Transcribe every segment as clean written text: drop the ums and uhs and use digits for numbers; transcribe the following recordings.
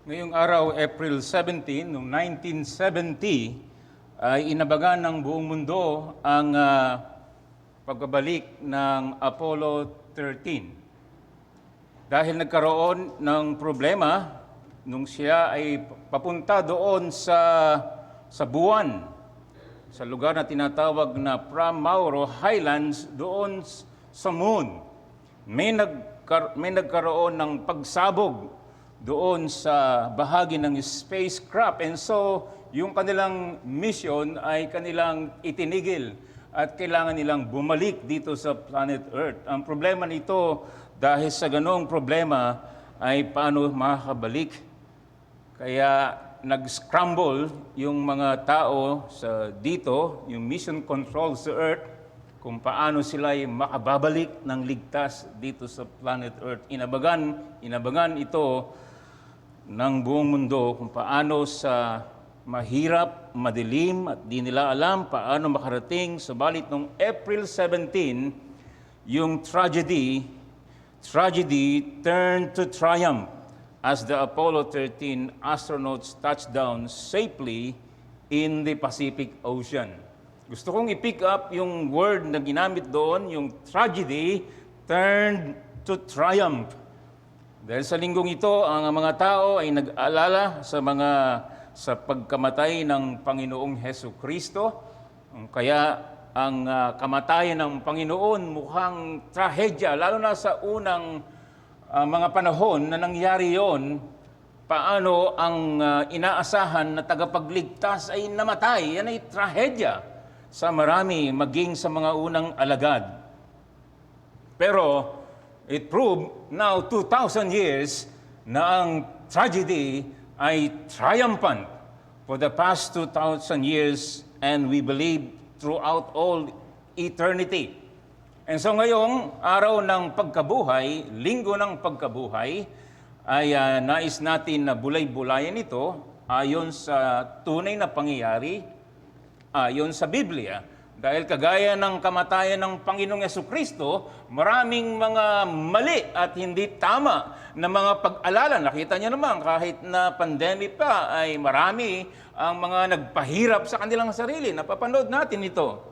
Ngayong araw, April 17, noong 1970, ay inabagan ng buong mundo ang pagbabalik ng Apollo 13. Dahil nagkaroon ng problema nung siya ay papunta doon sa buwan, sa lugar na tinatawag na Pra-Mauro Highlands, doon sa moon. May nagkaroon ng pagsabog doon sa bahagi ng spacecraft. And so, yung kanilang mission ay kanilang itinigil at kailangan nilang bumalik dito sa planet Earth. Ang problema nito, dahil sa ganong problema, ay paano makakabalik. Kaya nag-scramble yung mga tao dito, yung mission control sa Earth, kung paano sila ay makababalik ng ligtas dito sa planet Earth. Inabagan ito ng buong mundo kung paano sa mahirap, madilim at di nila alam paano makarating. Subalit noong April 17, yung tragedy turned to triumph as the Apollo 13 astronauts touched down safely in the Pacific Ocean. Gusto kong i-pick up yung word na ginamit doon, yung tragedy turned to triumph. Dahil sa linggong ito, ang mga tao ay nag-alala sa pagkamatay ng Panginoong Hesus Kristo. Kaya ang kamatayan ng Panginoon mukhang trahedya, lalo na sa unang mga panahon na nangyari yon. Paano ang inaasahan na tagapagligtas ay namatay? Yan ay trahedya sa marami, maging sa mga unang alagad. Pero it proved now 2,000 years na ang tragedy ay triumphant for the past 2,000 years, and we believe throughout all eternity. And so ngayong araw ng pagkabuhay, linggo ng pagkabuhay, ay nais natin na bulay-bulayan ito ayon sa tunay na pangyayari, ayon sa Biblia. Dahil kagaya ng kamatayan ng Panginoong Jesucristo, maraming mga mali at hindi tama na mga pag-alala. Nakita niyo naman, kahit na pandemic pa, ay marami ang mga nagpahirap sa kanilang sarili. Napapanood natin ito.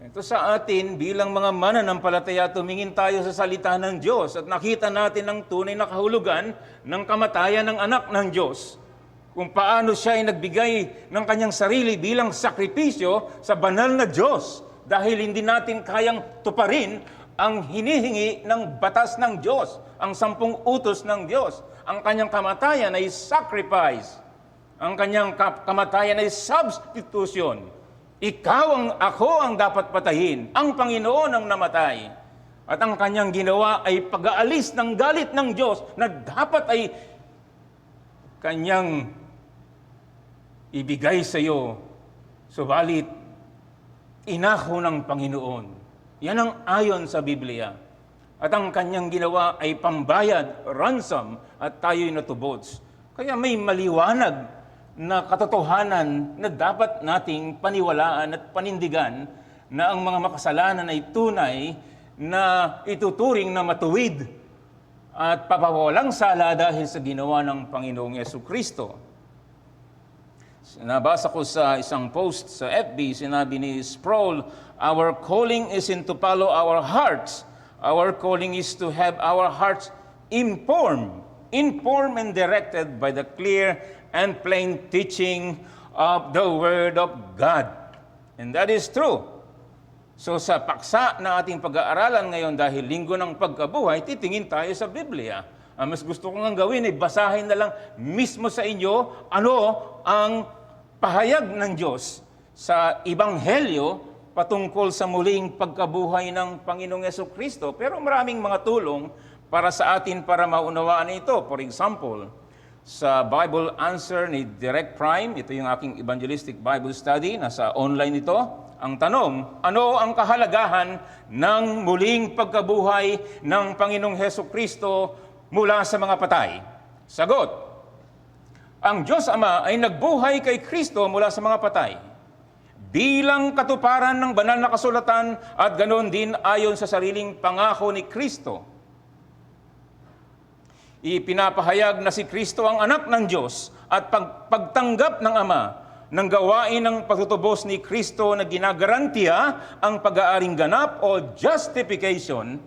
Ito sa atin, bilang mga mananampalataya, tumingin tayo sa salita ng Diyos at nakita natin ang tunay na kahulugan ng kamatayan ng anak ng Diyos. Kung paano siya ay nagbigay ng kanyang sarili bilang sakripisyo sa banal na Diyos dahil hindi natin kayang tuparin ang hinihingi ng batas ng Diyos, ang 10 utos ng Diyos. Ang kanyang kamatayan ay sacrifice. Ang kanyang kamatayan ay substitution. Ako ang dapat patayin. Ang Panginoon ang namatay. At ang kanyang ginawa ay pag-aalis ng galit ng Diyos na dapat ay kanyang ibigay sa iyo, subalit inako ng Panginoon. Yan ang ayon sa Biblia. At ang kanyang ginawa ay pambayad, ransom, at tayo'y natubods. Kaya may maliwanag na katotohanan na dapat nating paniwalaan at panindigan na ang mga makasalanan ay tunay na ituturing na matuwid at papawalang sala dahil sa ginawa ng Panginoong Jesucristo. Nabasa ko sa isang post sa FB, sinabi ni Sproul, "Our calling isn't to follow our hearts. Our calling is to have our hearts informed and directed by the clear and plain teaching of the Word of God." And that is true. So sa paksa na ating pag-aaralan ngayon dahil linggo ng pagkabuhay, titingin tayo sa Biblia. Ang mas gusto kong gawin ay basahin na lang mismo sa inyo ano ang pahayag ng Diyos sa Ebanghelyo patungkol sa muling pagkabuhay ng Panginoong Jesucristo. Pero maraming mga tulong para sa atin para maunawaan ito. For example, sa Bible Answer ni Direct Prime, ito yung aking evangelistic Bible study, nasa online ito. Ang tanong, ano ang kahalagahan ng muling pagkabuhay ng Panginoong Jesucristo mula sa mga patay? Sagot, ang Diyos Ama ay nagbuhay kay Kristo mula sa mga patay bilang katuparan ng banal na kasulatan at ganoon din ayon sa sariling pangako ni Kristo. Ipinapahayag na si Kristo ang anak ng Diyos at pagtanggap ng Ama ng gawain ng pagtutubos ni Kristo na ginagarantiya ang pag-aaring ganap o justification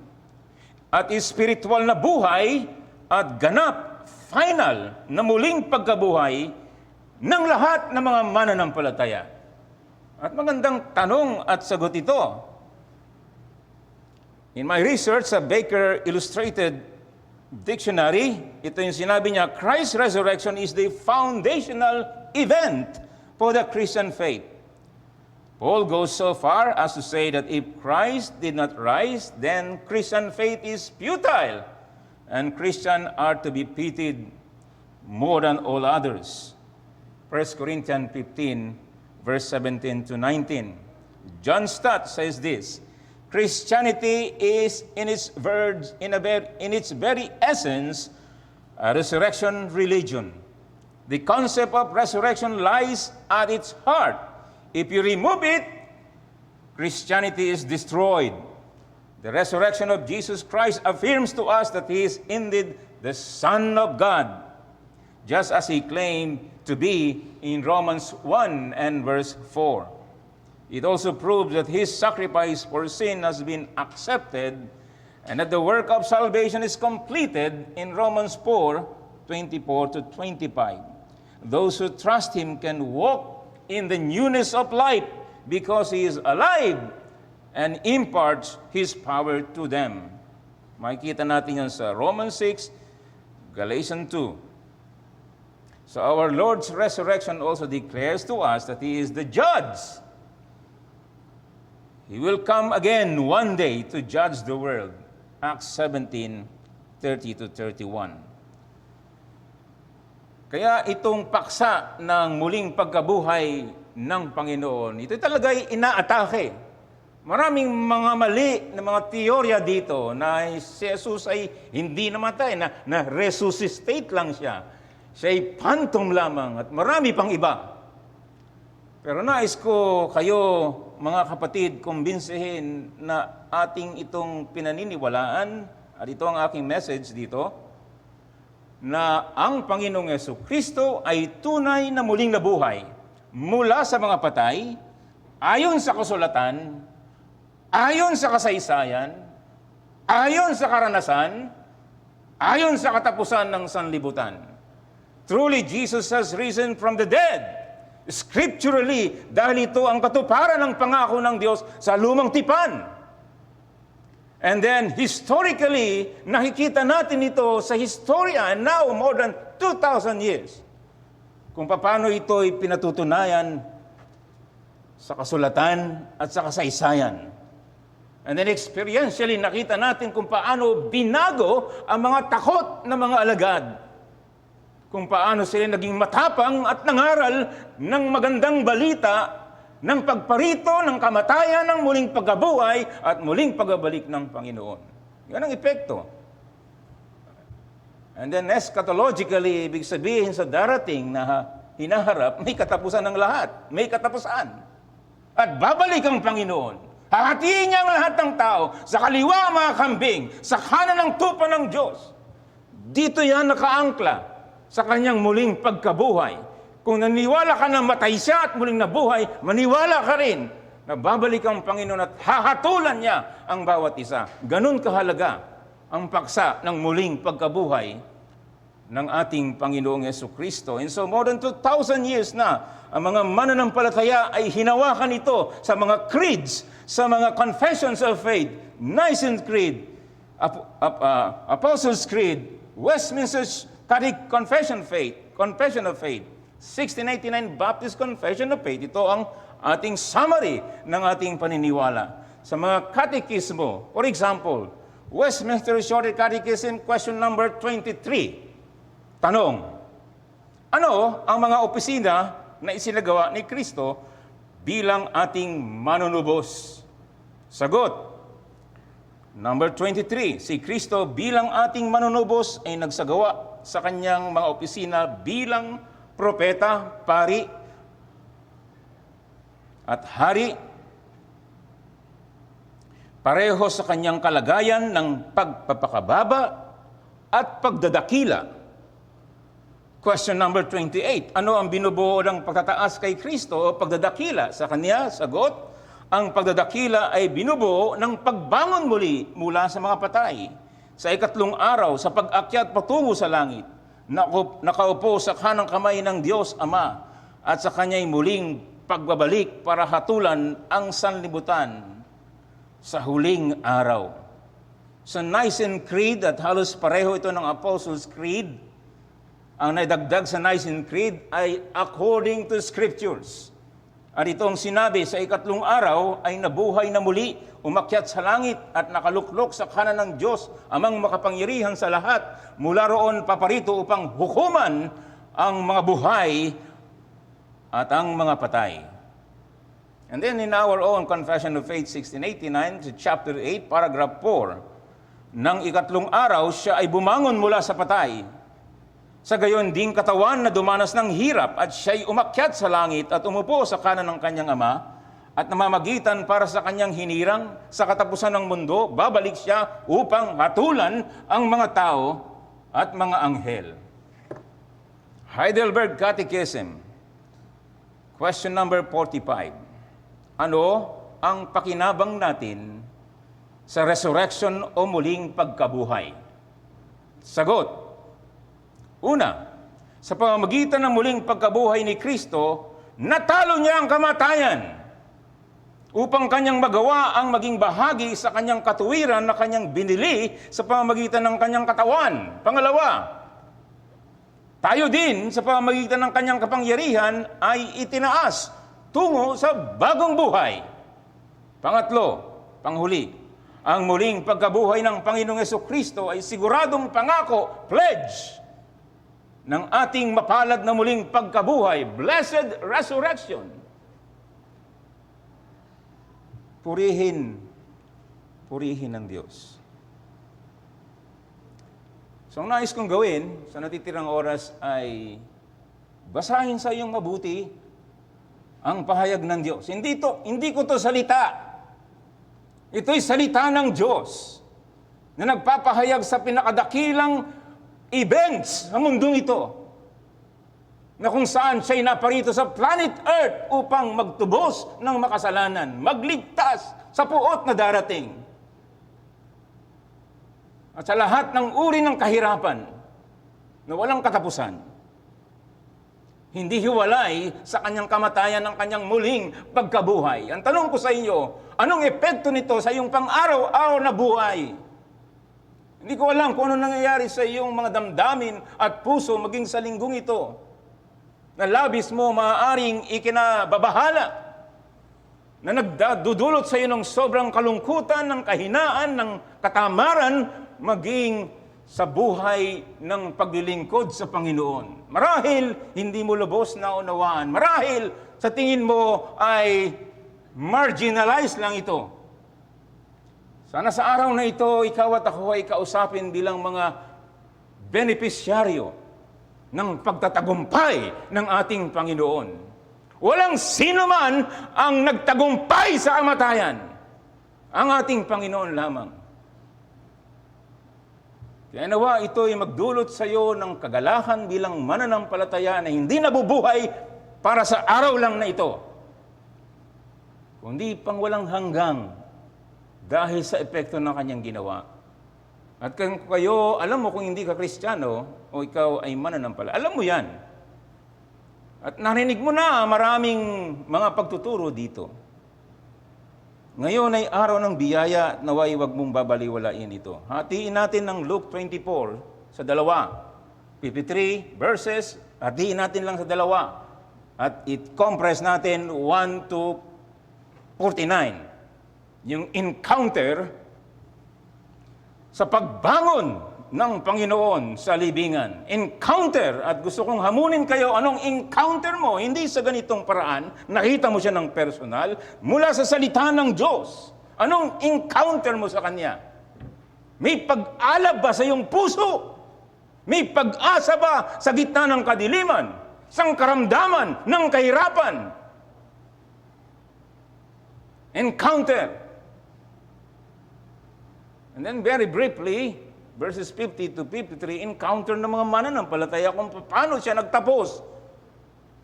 at spiritual na buhay at ganap, final, na muling pagkabuhay ng lahat ng mga mananampalataya. At magandang tanong at sagot ito. In my research sa Baker Illustrated Dictionary, ito yung sinabi niya, Christ's resurrection is the foundational event for the Christian faith. Paul goes so far as to say that if Christ did not rise, then Christian faith is futile, and Christians are to be pitied more than all others. 1 Corinthians 15, verse 17 to 19. John Stott says this, Christianity is in its very essence a resurrection religion. The concept of resurrection lies at its heart. If you remove it, Christianity is destroyed. The resurrection of Jesus Christ affirms to us that He is indeed the Son of God, just as He claimed to be in Romans 1 and verse 4. It also proves that His sacrifice for sin has been accepted and that the work of salvation is completed in Romans 4, 24 to 25. Those who trust Him can walk in the newness of life because He is alive and imparts His power to them. Makikita natin yan sa Romans 6, Galatians 2. So our Lord's resurrection also declares to us that He is the judge. He will come again one day to judge the world. Acts 17, 30 to 31. Kaya itong paksa ng muling pagkabuhay ng Panginoon, ito talaga'y inaatake. Maraming mga mali na mga teorya dito na si Jesus ay hindi namatay, na resuscitate lang siya. Siya ay phantom lamang at marami pang iba. Pero nais ko kayo, mga kapatid, kumbinsihin na ating itong pinaniniwalaan, at ito ang aking message dito, na ang Panginoong Jesucristo ay tunay na muling nabuhay mula sa mga patay, ayon sa kasulatan, ayon sa kasaysayan, ayon sa karanasan, ayon sa katapusan ng sanlibutan. Truly, Jesus has risen from the dead. Scripturally, dahil ito ang katuparan ng pangako ng Diyos sa lumang tipan. And then, historically, nakikita natin ito sa historia, and now more than 2,000 years, kung paano ito ay pinatutunayan sa kasulatan at sa kasaysayan. And then experientially, nakita natin kung paano binago ang mga takot na mga alagad. Kung paano sila naging matapang at nangaral ng magandang balita ng pagparito ng kamatayan ng muling pagkabuhay at muling pagbabalik ng Panginoon. Yan ang epekto. And then eschatologically, ibig sabihin sa darating na hinaharap, may katapusan ng lahat. May katapusan. At babalik ang Panginoon. Hahatiin niya ang lahat ng tao sa kaliwa mga kambing, sa kanan ng tupa ng Diyos. Dito yan nakaangkla sa kanyang muling pagkabuhay. Kung naniwala ka na matay siya at muling nabuhay, maniwala ka rin na babalik ang Panginoon at hahatulan niya ang bawat isa. Ganun kahalaga ang paksa ng muling pagkabuhay ng ating Panginoong Jesucristo. And so more than 2,000 years na, ang mga mananampalataya ay hinawakan ito sa mga creeds, sa mga confessions of faith, Nicene Creed, Apostles' Creed, Westminster Confession of Faith, 1689 Baptist Confession of Faith. Ito ang ating summary ng ating paniniwala. Sa mga katekismo, for example, Westminster Shorter Catechism, question number 23. Tanong, ano ang mga opisina na isinagawa ni Kristo bilang ating manunubos? Sagot, number 23, si Kristo bilang ating manunubos ay nagsagawa sa kanyang mga opisina bilang propeta, pari, at hari, pareho sa kanyang kalagayan ng pagpapakababa at pagdadakila. Question number 28. Ano ang binubuo ng pagtataas kay Kristo o pagdadakila? Sa Kanya, sagot, ang pagdadakila ay binubuo ng pagbangon muli mula sa mga patay. Sa ikatlong araw, sa pag-akyat patungo sa langit, nakaupo sa kanang kamay ng Diyos Ama at sa Kanya'y muling pagbabalik para hatulan ang sanlibutan sa huling araw. Sa Nicene Creed, at halos pareho ito ng Apostles' Creed, ang naidagdag sa Nicene Creed ay according to Scriptures. At itong sinabi sa ikatlong araw ay nabuhay na muli, umakyat sa langit at nakaluklok sa kanan ng Diyos, amang makapangyarihan sa lahat, mula roon paparito upang hukuman ang mga buhay at ang mga patay. And then in our own Confession of Faith 1689, chapter 8, paragraph 4, nang ikatlong araw siya ay bumangon mula sa patay. Sa gayon ding katawan na dumanas ng hirap at siya'y umakyat sa langit at umupo sa kanan ng kanyang Ama at namamagitan para sa kanyang hinirang sa katapusan ng mundo, babalik siya upang hatulan ang mga tao at mga anghel. Heidelberg Catechism, question number 45. Ano ang pakinabang natin sa resurrection o muling pagkabuhay? Sagot. Una, sa pamamagitan ng muling pagkabuhay ni Kristo, natalo niya ang kamatayan upang kanyang magawa ang maging bahagi sa kanyang katuwiran na kanyang binili sa pamamagitan ng kanyang katawan. Pangalawa, tayo din sa pamamagitan ng kanyang kapangyarihan ay itinaas tungo sa bagong buhay. Pangatlo, panghuli, ang muling pagkabuhay ng Panginoong Jesucristo ay siguradong pangako, pledge, ng ating mapalad na muling pagkabuhay, blessed resurrection. Purihin ng Diyos. So ang nais kong gawin sa natitirang oras ay basahin sa iyong mabuti ang pahayag ng Diyos. Hindi ko to salita. Ito'y salita ng Diyos na nagpapahayag sa pinakadakilang events sa mundong ito, na kung saan siya'y naparito sa planet Earth upang magtubos ng makasalanan, magligtas sa puot na darating. At sa lahat ng uri ng kahirapan na walang katapusan, hindi hiwalay sa kanyang kamatayan ng kanyang muling pagkabuhay. Ang tanong ko sa inyo, anong epekto nito sa iyong pang-araw-araw na buhay? Hindi ko alam kung ano nangyayari sa iyong mga damdamin at puso maging sa linggong ito, na labis mo maaaring ikinababahala, na nagdudulot sa iyo ng sobrang kalungkutan, ng kahinaan, ng katamaran, maging sa buhay ng paglilingkod sa Panginoon. Marahil hindi mo lubos na unawaan. Marahil sa tingin mo ay marginalized lang ito. Sana sa araw na ito, ikaw at ako ay kausapin bilang mga benepisyaryo ng pagtatagumpay ng ating Panginoon. Walang sino man ang nagtagumpay sa kamatayan. Ang ating Panginoon lamang. Kaya nawa ito ay magdulot sa iyo ng kagalahan bilang mananampalataya na hindi nabubuhay para sa araw lang na ito, kundi pang walang hanggang dahil sa epekto ng kanyang ginawa. At kung kayo, alam mo kung hindi ka Kristiyano o ikaw ay mananampalataya, alam mo yan. At narinig mo na maraming mga pagtuturo dito. Ngayon ay araw ng biyaya, naway wag mong babaliwalain ito. Hatiin natin ng Luke 24 sa dalawa. 53 verses, hatiin natin lang sa dalawa. At i-compress natin 1 to 49. Yung encounter sa pagbangon ng Panginoon sa libingan. Encounter, at gusto kong hamunin kayo, anong encounter mo? Hindi sa ganitong paraan, nakita mo siya ng personal, mula sa salita ng Diyos. Anong encounter mo sa Kanya? May pag-alab ba sa iyong puso? May pag-asa ba sa gitna ng kadiliman? Sa karamdaman ng kahirapan? Encounter. And then very briefly, verses 50 to 53, encounter ng mga mananampalataya kung paano siya nagtapos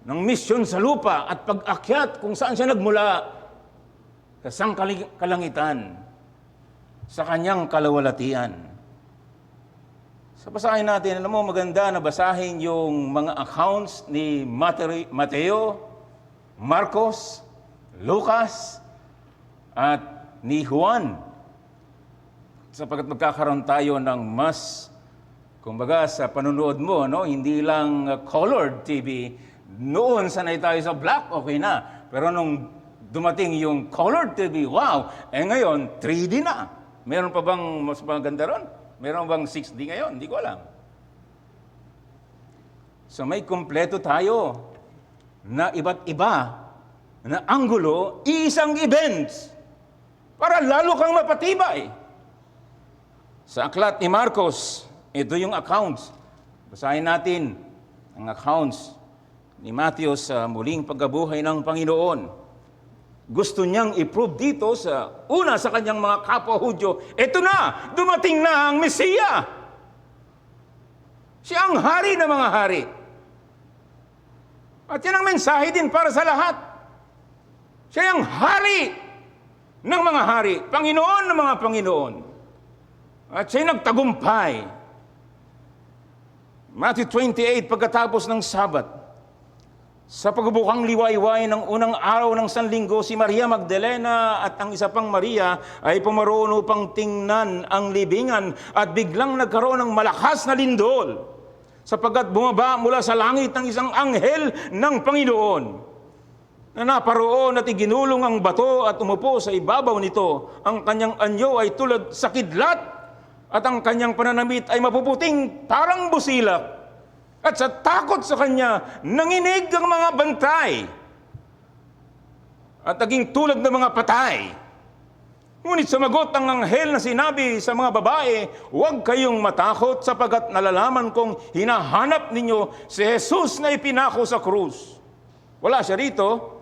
ng misyon sa lupa at pag-akyat kung saan siya nagmula sa sangkalangitan, sa kanyang kalawalatian. Sa basahin natin, alam mo, maganda na basahin yung mga accounts ni Mateo, Marcos, Lucas, at ni Juan. Sapagkat magkakaroon tayo ng mas, kumbaga sa panunood mo, no? Hindi lang colored TV. Noon sanay tayo sa black, okay na. Pero nung dumating yung colored TV, wow! Ngayon, 3D na. Meron pa bang mas maganda ron? Meron bang 6D ngayon? Hindi ko alam. So may kumpleto tayo na iba't iba na anggulo, isang events para lalo kang mapatibay. Sa aklat ni Marcos, ito yung accounts. Basahin natin ang accounts ni Matthew sa muling pagkabuhay ng Panginoon. Gusto niyang i-prove dito sa kanyang mga kapwa-Hudyo, eto na, dumating na ang Mesiya. Siya ang hari ng mga hari. At yan ang mensahe din para sa lahat. Siya ang hari ng mga hari, Panginoon ng mga Panginoon. At siya'y nagtagumpay. Matthew 28, pagkatapos ng Sabat, sa pagbubukang liwayway ng unang araw ng Sanlinggo, si Maria Magdalena at ang isa pang Maria ay pumaroon upang tingnan ang libingan at biglang nagkaroon ng malakas na lindol sapagkat bumaba mula sa langit ng isang anghel ng Panginoon na naparoon at iginulong ang bato at umupo sa ibabaw nito. Ang kanyang anyo ay tulad sa kidlat at ang kanyang pananamit ay mapuputing parang busilak. At sa takot sa kanya, nanginig ang mga bantay at naging tulad ng mga patay. Ngunit sumagot ang anghel na sinabi sa mga babae, huwag kayong matakot sapagkat nalalaman kong hinahanap ninyo si Jesus na ipinako sa krus. Wala siya rito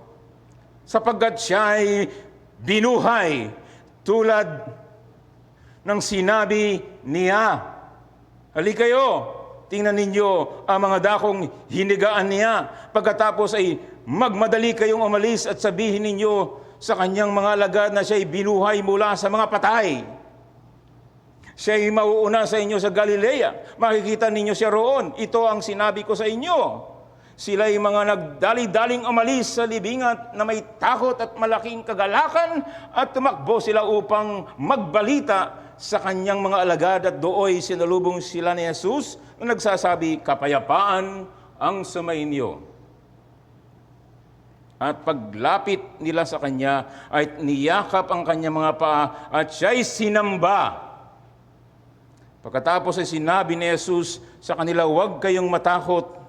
sapagkat siya ay binuhay tulad ng sinabi niya. Halika kayo. Tingnan ninyo ang mga dakong hinigaan niya. Pagkatapos ay magmadali kayong umalis at sabihin ninyo sa kanyang mga alagad na siya'y binuhay mula sa mga patay. Siya'y mauuna sa inyo sa Galilea. Makikita ninyo siya roon. Ito ang sinabi ko sa inyo. Sila'y mga nagdali-daling umalis sa libingan na may takot at malaking kagalakan at tumakbo sila upang magbalita sa kanyang mga alagad at dooy sinalubong sila ni Jesus na nagsasabi, kapayapaan ang sumainyo. At paglapit nila sa kanya ay niyakap ang kanyang mga paa at siya'y sinamba. Pagkatapos ay sinabi ni Jesus sa kanila, huwag kayong matakot.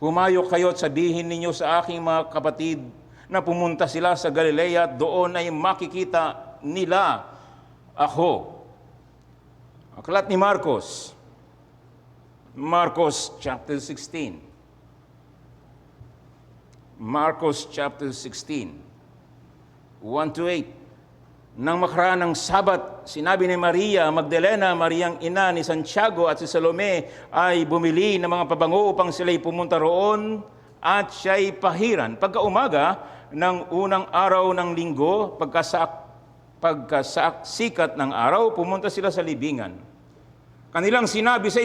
Humayo kayo at sabihin ninyo sa aking mga kapatid na pumunta sila sa Galilea at doon ay makikita nila ako. Aklat ni Marcos. Marcos chapter 16. Marcos chapter 16. 1 to 8. Nang makaraan ng Sabat, sinabi ni Maria Magdalena, Mariang ina ni Santiago at si Salome ay bumili ng mga pabango upang sila'y pumunta roon at siya'y pahiran. Pagkaumaga ng unang araw ng linggo, pagkasikat ng araw, pumunta sila sa libingan. Kanilang sinabi sa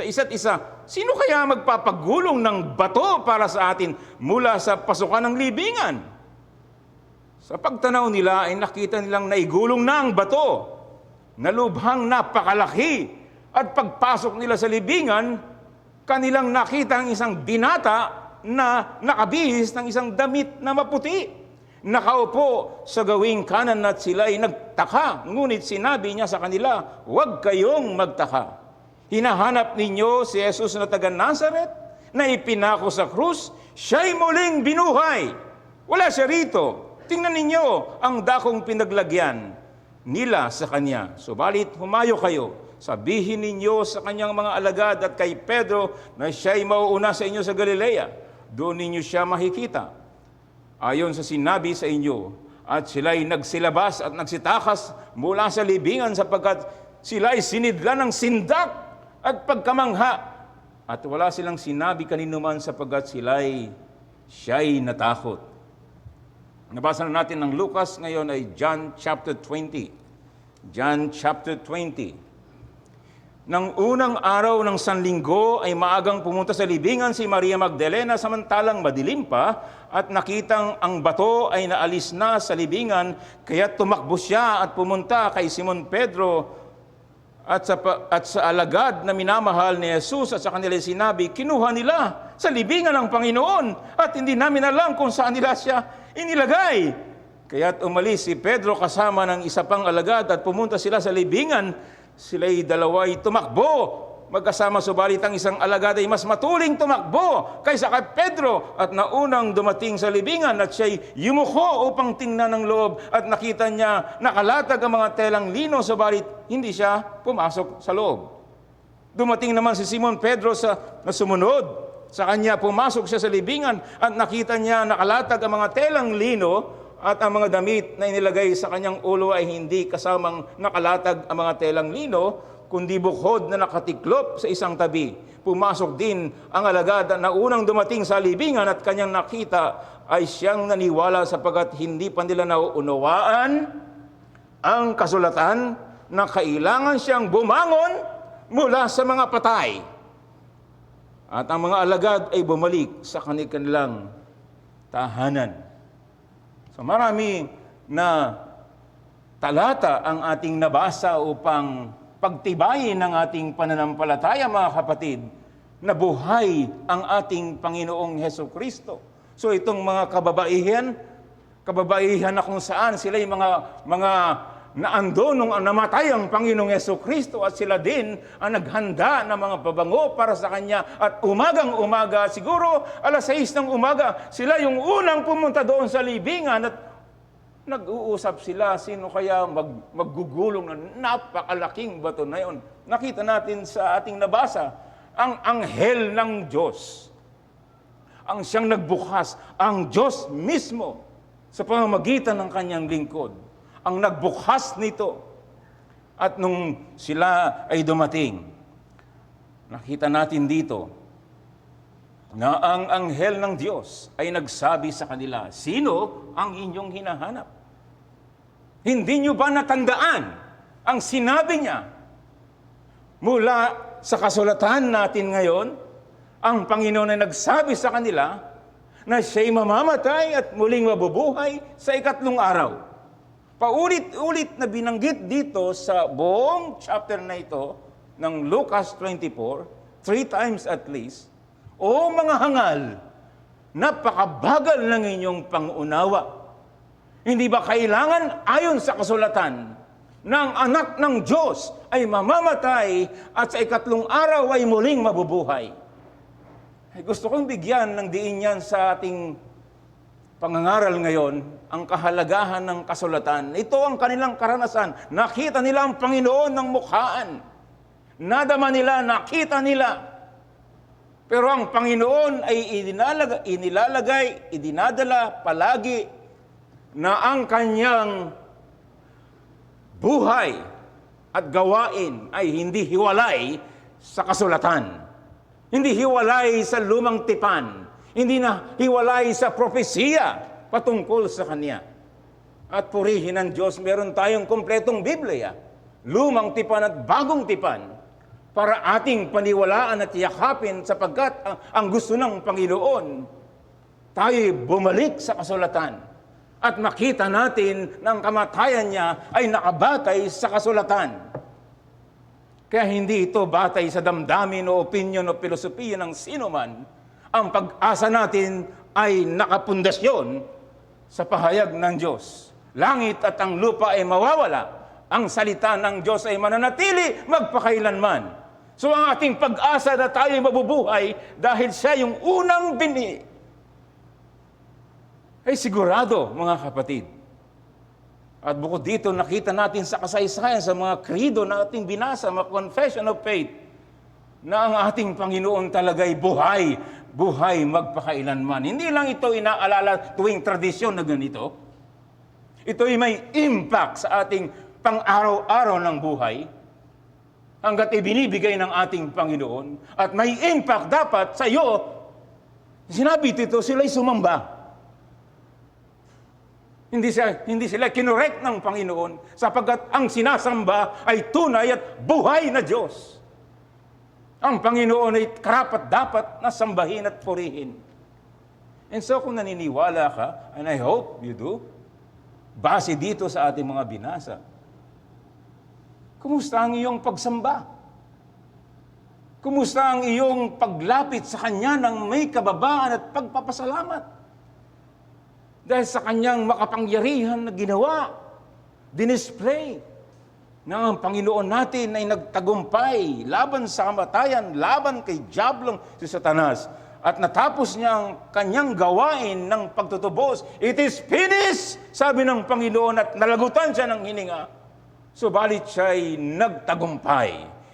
isa't isa, sino kaya magpapagulong ng bato para sa atin mula sa pasukan ng libingan? Sa pagtanaw nila ay nakita nilang naigulong na ang bato, na lubhang napakalaki. At pagpasok nila sa libingan, kanilang nakita ang isang binata na nakabihis ng isang damit na maputi. Nakaupo sa gawing kanan at sila ay nagtaka. Ngunit sinabi niya sa kanila, huwag kayong magtaka. Hinahanap ninyo si Jesus na taga Nazaret na ipinako sa krus. Siya'y muling binuhay. Wala siya rito. Tingnan ninyo ang dakong pinaglagyan nila sa kanya. Subalit humayo kayo. Sabihin ninyo sa kanyang mga alagad at kay Pedro na siya'y mauuna sa inyo sa Galilea. Doon ninyo siya makikita. Ayon sa sinabi sa inyo, at sila'y nagsilabas at nagsitakas mula sa libingan sapagkat Sila ay sinidlan ng sindak at pagkamangha. At wala silang sinabi kanino man sapagkat siya'y natakot. Nabasa na natin ng Lucas, ngayon ay John chapter 20. John chapter 20. Nang unang araw ng Sanlinggo ay maagang pumunta sa libingan si Maria Magdalena samantalang madilim pa at nakitang ang bato ay naalis na sa libingan, kaya tumakbo siya at pumunta kay Simon Pedro at sa alagad na minamahal ni Jesus at sa kanila sinabi, kinuha nila sa libingan ng Panginoon at hindi namin alam kung saan nila siya inilagay. Kaya't umalis si Pedro kasama ng isa pang alagad at pumunta sila sa libingan. Sila'y dalawa'y tumakbo magkasama, subalit ang isang alagad ay mas matuling tumakbo kaysa kay Pedro at naunang dumating sa libingan at siya'y yumuko upang tingnan ng loob at nakita niya nakalatag ang mga telang lino, subalit hindi siya pumasok sa loob. Dumating naman si Simon Pedro na sumunod sa kanya, pumasok siya sa libingan at nakita niya nakalatag ang mga telang lino at ang mga damit na inilagay sa kanyang ulo ay hindi kasamang nakalatag ang mga telang lino, kundi bukhod na nakatiklop sa isang tabi. Pumasok din ang alagad na unang dumating sa libingan at kanyang nakita ay siyang naniwala sapagkat hindi pa nila nauunawaan ang kasulatan na kailangan siyang bumangon mula sa mga patay. At ang mga alagad ay bumalik sa kanilang tahanan. So marami na talata ang ating nabasa upang pagtibayin ng ating pananampalataya, mga kapatid, na buhay ang ating Panginoong Hesukristo. So itong mga kababaihan na kung saan sila'y mga naando nung namatay ang Panginoong Hesukristo at sila din ang naghanda ng mga pabango para sa Kanya. At umagang-umaga, siguro alas 6 ng umaga, sila yung unang pumunta doon sa libingan at nag-uusap sila, sino kaya maggugulong na napakalaking bato na yun. Nakita natin sa ating nabasa, ang anghel ng Diyos, ang siyang nagbukas, ang Diyos mismo sa pamamagitan ng kanyang lingkod, ang nagbukas nito. At nung sila ay dumating, nakita natin dito na ang anghel ng Diyos ay nagsabi sa kanila, sino ang inyong hinahanap? Hindi nyo ba natandaan ang sinabi niya mula sa kasulatan natin ngayon? Ang Panginoon ay nagsabi sa kanila na siya'y mamamatay at muling mabubuhay sa ikatlong araw. Paulit-ulit na binanggit dito sa buong chapter na ito ng Lucas 24, 3 times at least, o mga hangal, napakabagal ng inyong pangunawa. Hindi ba kailangan ayon sa kasulatan ng anak ng Diyos ay mamamatay at sa ikatlong araw ay muling mabubuhay? Ay, gusto kong bigyan ng diin yan sa ating pangangaral ngayon, ang kahalagahan ng kasulatan. Ito ang kanilang karanasan. Nakita nila ang Panginoon ng mukhaan. Nadama nila, nakita nila. Pero ang Panginoon ay idinadala palagi na ang kanyang buhay at gawain ay hindi hiwalay sa kasulatan. Hindi hiwalay sa lumang tipan. Hindi na hiwalay sa propesiya patungkol sa Kanya. At purihin ng Diyos, meron tayong kompletong Biblia, lumang tipan at bagong tipan, para ating paniwalaan at yakapin sapagkat ang gusto ng Panginoon, tayo bumalik sa kasulatan at makita natin na ang kamatayan niya ay nakabatay sa kasulatan. Kaya hindi ito batay sa damdamin o opinion o filosofiya ng sino man. Ang pag-asa natin ay nakapundasyon sa pahayag ng Diyos. Langit at ang lupa ay mawawala. Ang salita ng Diyos ay mananatili magpakailanman. So ang ating pag-asa na tayo mabubuhay dahil siya yung unang bini, ay sigurado, mga kapatid. At bukod dito, nakita natin sa kasaysayan, sa mga krido na ating binasa, mga confession of faith, na ang ating Panginoon talaga'y buhay magpakailanman. Hindi lang ito inaalala tuwing tradisyon na ganito. Ito ay may impact sa ating pang-araw-araw ng buhay. hanggat ibinibigay ng ating Panginoon. At may impact dapat sa iyo. Sinabi dito, sila'y sumamba. Hindi sila kinorek ng Panginoon sapagkat ang sinasamba ay tunay at buhay na Diyos. Ang Panginoon ay karapat-dapat na sambahin at purihin. And so kung naniniwala ka, and I hope you do, base dito sa ating mga binasa, kumusta ang iyong pagsamba? Kumusta ang iyong paglapit sa Kanya ng may kababaan at pagpapasalamat? Dahil sa Kanyang makapangyarihan na ginawa, dinisplay na ang Panginoon natin ay nagtagumpay laban sa kamatayan, laban kay Diablong si Satanas. At natapos niya ang Kanyang gawain ng pagtutubos. It is finished, sabi ng Panginoon, at nalagutan siya ng hininga. Subalit siya ay nagtagumpay.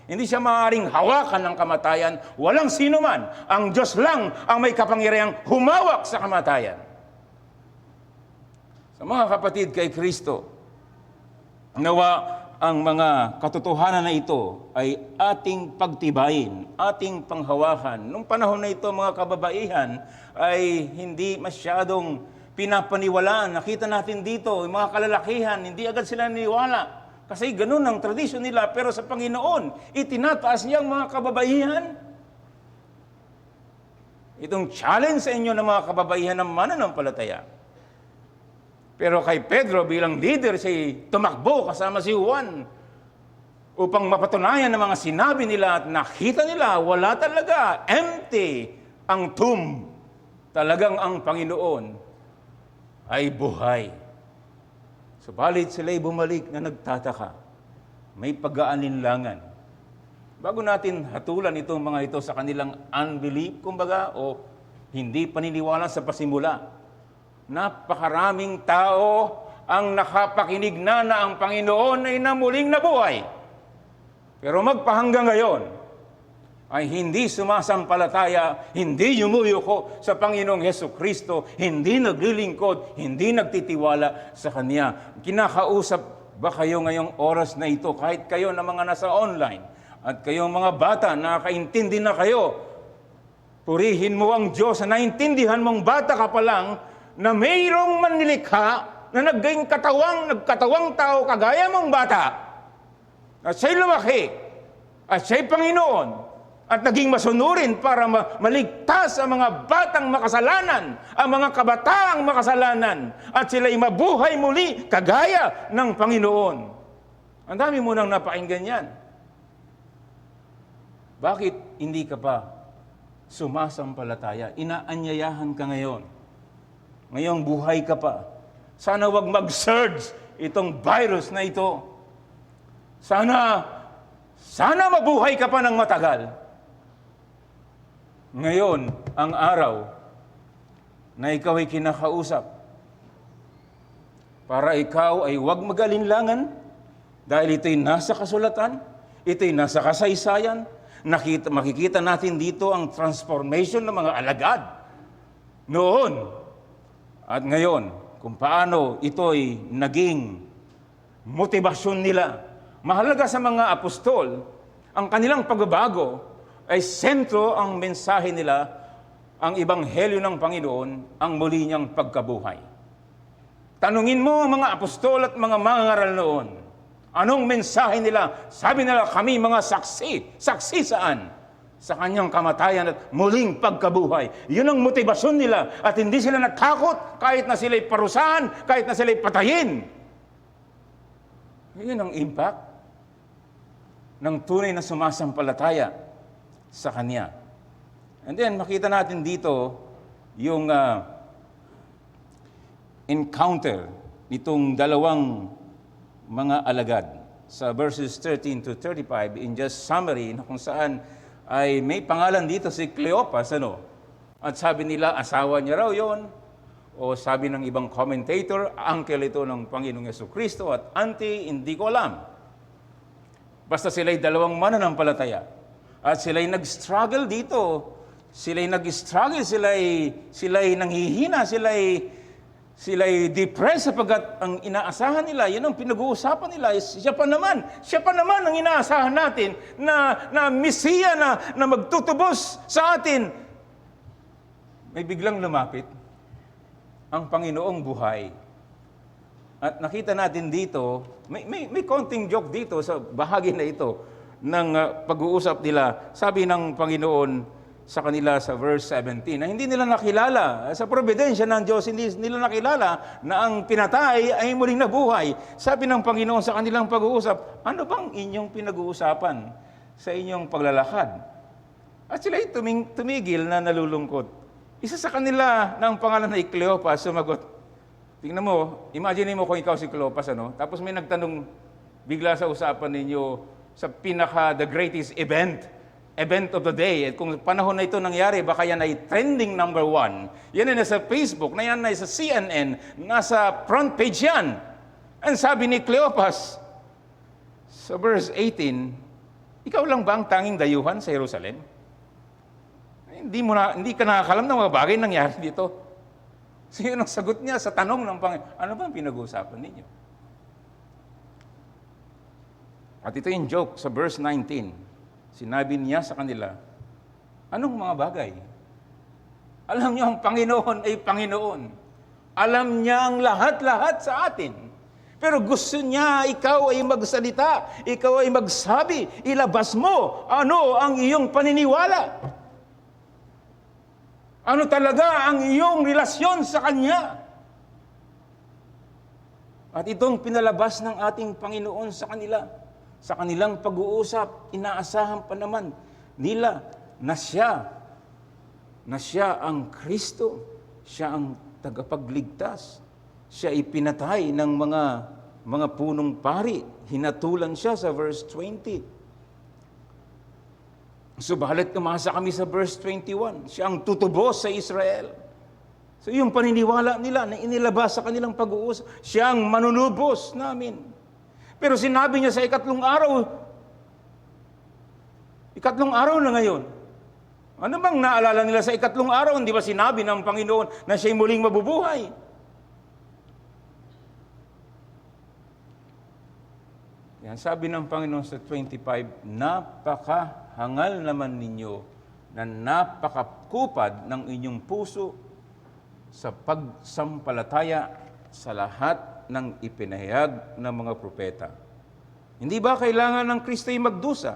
Hindi siya maaaring hawakan ng kamatayan. Walang sino man. Ang Diyos lang ang may kapangyarihang humawak sa kamatayan. Sa mga kapatid kay Kristo, nawa ang mga katotohanan na ito ay ating pagtibayin, ating panghawakan. Nung panahon na ito, mga kababaihan, ay hindi masyadong pinapaniwalaan. Nakita natin dito, yung mga kalalakihan, hindi agad sila naniwala. Kasi ganun ang tradisyon nila. Pero sa Panginoon, itinataas niya ang mga kababaihan. Itong challenge sa inyo ng mga kababaihan ng mananampalataya. Pero kay Pedro bilang leader, siya tumakbo kasama si Juan upang mapatunayan ng mga sinabi nila at nakita nila, wala talaga, empty ang tomb. Talagang ang Panginoon ay buhay. Subalit sila'y bumalik na nagtataka. May pag-aalinlangan. Bago natin hatulan itong mga ito sa kanilang unbelief, kumbaga, o hindi paniniwala sa pasimula, napakaraming tao ang nakapakinig na ang Panginoon ay namuling nabuhay. Pero magpahanggang ngayon ay hindi sumasampalataya, hindi yumuyuko sa Panginoong Hesukristo, hindi naglilingkod, hindi nagtitiwala sa Kanya. Kinakausap ba kayo ngayong oras na ito, kahit kayo na mga nasa online, at kayong mga bata, nakakaintindi na kayo, purihin mo ang Diyos, na naintindihan mong bata ka pa lang, na mayroong manlilikha na nagkatawang tao kagaya mong bata. At siya'y lumaki. At siya'y Panginoon. At naging masunurin para maligtas ang mga batang makasalanan, ang mga kabataang makasalanan. At sila'y mabuhay muli kagaya ng Panginoon. Ang dami mo nang napakinggan yan. Bakit hindi ka pa sumasampalataya? Inaanyayahan ka ngayon. Ngayong buhay ka pa. Sana wag mag-surge itong virus na ito. Sana mabuhay ka pa ng matagal. Ngayon, ang araw na ikaw ay kinakausap, para ikaw ay wag mag-alinlangan dahil ito'y nasa kasulatan, ito'y nasa kasaysayan. Makikita natin dito ang transformation ng mga alagad noon. At ngayon, kung paano ito'y naging motivasyon nila. Mahalaga sa mga apostol, ang kanilang pagbabago ay sentro ang mensahe nila, ang ebanghelyo ng Panginoon, ang muli niyang pagkabuhay. Tanungin mo ang mga apostol at mga mangangaral noon, anong mensahe nila? Sabi nila, kami mga saksi. Saksi saan? Sa Kanyang kamatayan at muling pagkabuhay. Yun ang motibasyon nila. At hindi sila natakot kahit na sila'y parusahan, kahit na sila'y patayin. Yun ang impact ng tunay na sumasampalataya sa Kanya. And then, makita natin dito yung encounter nitong dalawang mga alagad sa verses 13 to 35 in just summary na kung saan ay may pangalan dito si Cleopas, At sabi nila, asawa niya raw yon. O sabi ng ibang commentator, uncle ito ng Panginoong Jesucristo at auntie, hindi ko alam. Basta sila'y dalawang mananampalataya. At sila'y nag-struggle dito. Sila'y nag-struggle, sila'y nanghihina, sila'y Sila'y depressed sapagkat ang inaasahan nila, yan ang pinag-uusapan nila, is siya pa naman ang inaasahan natin na Mesiya na magtutubos sa atin. May biglang lumapit ang Panginoong buhay. At nakita natin dito, may konting joke dito sa bahagi na ito ng pag-uusap nila. Sabi ng Panginoon sa kanila sa verse 17, na hindi nila nakilala, sa providensya ng Diyos, hindi nila nakilala na ang pinatay ay muling nabuhay. Sabi ng Panginoon sa kanilang pag-uusap, ano bang inyong pinag-uusapan sa inyong paglalakad? At sila ay tumigil na nalulungkot. Isa sa kanila na ang pangalan na Cleopas, sumagot, tingnan mo, imagine mo kung ikaw si Cleopas, tapos may nagtanong bigla sa usapan ninyo sa the greatest event of the day. At kung panahon na ito nangyari, baka yan ay trending number 1. Yan ay nasa Facebook, na yan ay sa CNN, nasa front page yan. And sabi ni Cleopas, sa verse 18, ikaw lang ba ang tanging dayuhan sa Jerusalem? Hindi ka nakakalam ng mga bagay nangyari dito. So yun ang sagot niya sa tanong ng Panginoon, ano ba ang pinag-uusapan ninyo? At ito yung joke sa verse 19. Sinabi niya sa kanila, anong mga bagay? Alam niyo, ang Panginoon ay Panginoon. Alam niya ang lahat-lahat sa atin. Pero gusto niya ikaw ay magsalita, ikaw ay magsabi, ilabas mo ano ang iyong paniniwala. Ano talaga ang iyong relasyon sa Kanya? At itong pinalabas ng ating Panginoon sa kanila. Sa kanilang pag-uusap, inaasahan pa naman nila na siya ang Kristo, siya ang tagapagligtas. Siya ipinatay ng mga punong pari. Hinatulan siya sa verse 20. Subalit umasa kami sa verse 21. Siya ang tutubos sa Israel. So yung paniniwala nila na inilabas sa kanilang pag-uusap, siya ang manunubos namin. Pero sinabi niya sa ikatlong araw na ngayon. Ano bang naalala nila sa ikatlong araw? Hindi ba sinabi ng Panginoon na siya'y muling mabubuhay? Yan, sabi ng Panginoon sa 25, napakahangal naman ninyo na napakakupad ng inyong puso sa pagsampalataya sa lahat ng ipinahayag ng mga propeta. Hindi ba kailangan ng Kristo ay magdusa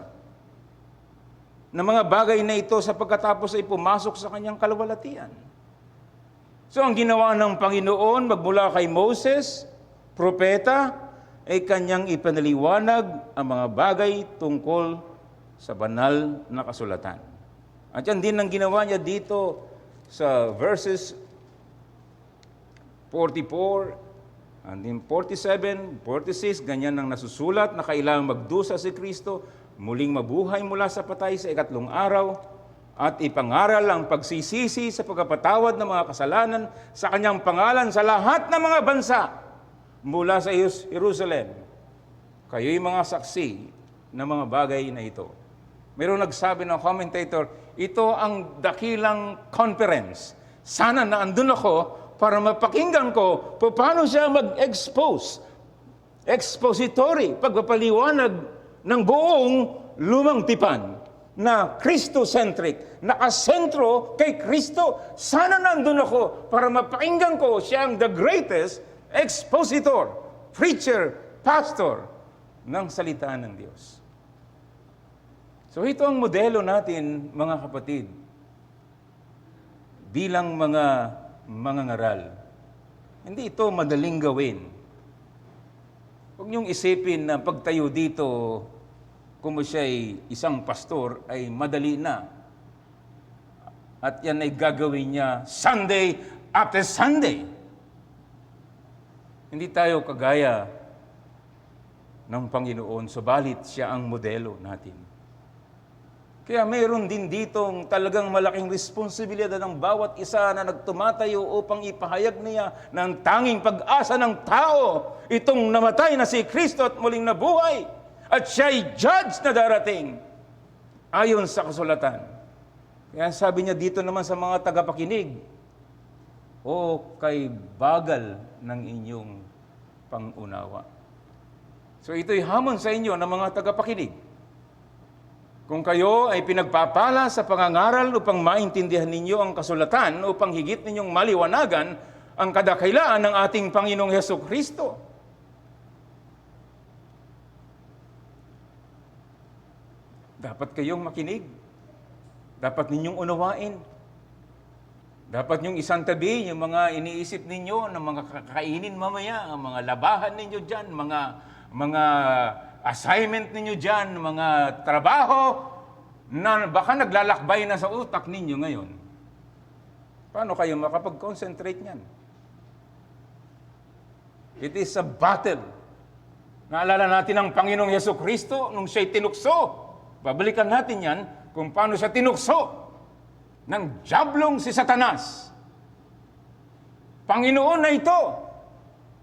ng mga bagay na ito sa pagkatapos ay pumasok sa kanyang kalwalatian? So ang ginawa ng Panginoon magmula kay Moses, propeta, ay kanyang ipanaliwanag ang mga bagay tungkol sa banal na kasulatan. At yan din ang ginawa niya dito sa verses 44, and in 47, 46, ganyan ang nasusulat na kailangang magdusa si Kristo, muling mabuhay mula sa patay sa ikatlong araw, at ipangaral ang pagsisisi sa pagkapatawad ng mga kasalanan sa kanyang pangalan sa lahat ng mga bansa mula sa Jerusalem. Kayo'y mga saksi ng mga bagay na ito. Mayroong nagsabi ng commentator, ito ang dakilang conference. Sana na andun ako para mapakinggan ko paano siya expository, pagpapaliwanag ng buong lumang tipan na Christocentric, nakasentro kay Kristo. Sana nandun ako para mapakinggan ko siya ang the greatest expositor, preacher, pastor ng salita ng Diyos. So ito ang modelo natin, mga kapatid, bilang mga ngaral. Hindi ito madaling gawin. Huwag niyong isipin na pagtayo dito, kung siya'y isang pastor, ay madali na. At yan ay gagawin niya Sunday after Sunday. Hindi tayo kagaya ng Panginoon, subalit siya ang modelo natin. Kaya mayroon din ditong talagang malaking responsibilidad ng bawat isa na nagtumatayo upang ipahayag niya ng tanging pag-asa ng tao, itong namatay na si Kristo at muling nabuhay, at siya'y judge na darating ayon sa kasulatan. Kaya sabi niya dito naman sa mga tagapakinig, o kay bagal ng inyong pangunawa. So ito'y hamon sa inyo ng mga tagapakinig. Kung kayo ay pinagpapala sa pangangaral upang maintindihan ninyo ang kasulatan, upang higit ninyong maliwanagan ang kadakailaan ng ating Panginoong Hesukristo. Dapat kayong makinig. Dapat ninyong unawain. Dapat ninyong isang tabi yung mga iniisip ninyo ng mga kakainin mamaya, ang mga labahan ninyo dyan, mga assignment ninyo dyan, mga trabaho na baka naglalakbay na sa utak ninyo ngayon. Paano kayo makapag-concentrate niyan? It is a battle. Naalala natin ang Panginoong Hesukristo nung siya'y tinukso. Babalikan natin yan kung paano siya tinukso ng diablong si Satanas. Panginoon na ito.